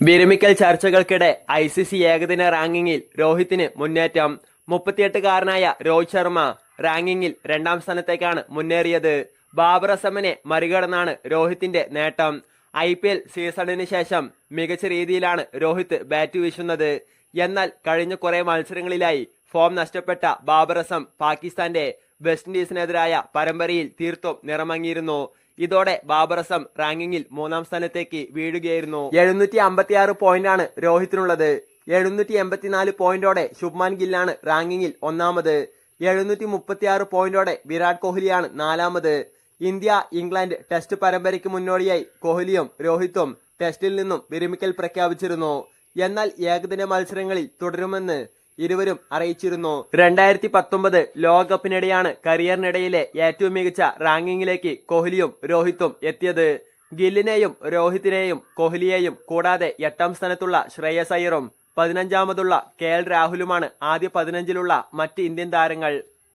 വിരമിക്കൽ ചർച്ചകൾക്കിടെ ICC ഏകദിന റാങ്കിങ്ങിൽ രോഹിത്തിന് മുന്നേറ്റം. 38-കാരനായ രോഹിത് ശർമ്മ റാങ്കിങ്ങിൽ 2ാം സ്ഥാനത്തേക്കാണ് മുന്നേറിയത്. ബാബർ അസമിനെ മറികടന്നാണ് രോഹിത്തിന്റെ നേട്ടം. IPL സീസണിന് ശേഷം മികച്ച രീതിയിലാണ് രോഹിത് ബാറ്റ് വീശുന്നത്. എന്നാൽ കഴിഞ്ഞ കുറെ മത്സരങ്ങളിലായി ഫോം നഷ്ടപ്പെട്ട ബാബർ അസം പാകിസ്ഥാന്റെ വെസ്റ്റ് ഇൻഡീസിനെതിരായ പരമ്പരയിൽ തീർത്തും നിറമങ്ങിയിരുന്നു. ഇതോടെ ബാബർ അസം റാങ്കിങ്ങിൽ 3ാം സ്ഥാനത്തേക്ക് വീഴുകയായിരുന്നു. 756 പോയിന്റാണ് രോഹിത്തിനുള്ളത്. 784 പോയിന്റോടെ ശുഭ്മാൻ ഗില്ലാണ് റാങ്കിങ്ങിൽ 1ാമത്. 736 പോയിന്റോടെ വിരാട് കോഹ്ലിയാണ് 4ാമത്. ഇന്ത്യ ഇംഗ്ലണ്ട് ടെസ്റ്റ് പരമ്പരയ്ക്ക് മുന്നോടിയായി കോഹ്ലിയും രോഹിത്തും ടെസ്റ്റിൽ നിന്നും വിരമിക്കൽ പ്രഖ്യാപിച്ചിരുന്നു. എന്നാൽ ഏകദിന മത്സരങ്ങളിൽ തുടരുമെന്ന് ഇരുവരും അറിയിച്ചിരുന്നു. 2019 ലോകകപ്പിനിടെയാണ് കരിയറിനിടയിലെ ഏറ്റവും മികച്ച റാങ്കിങ്ങിലേക്ക് കോഹ്ലിയും രോഹിത്തും എത്തിയത്. ഗില്ലിനെയും രോഹിത്തിനെയും കോഹ്ലിയെയും കൂടാതെ 8ാം സ്ഥാനത്തുള്ള ശ്രേയസ് അയ്യറും 15ാമതുള്ള KL രാഹുലുമാണ് ആദ്യ 15-ലുള്ള മറ്റ് ഇന്ത്യൻ താരങ്ങൾ.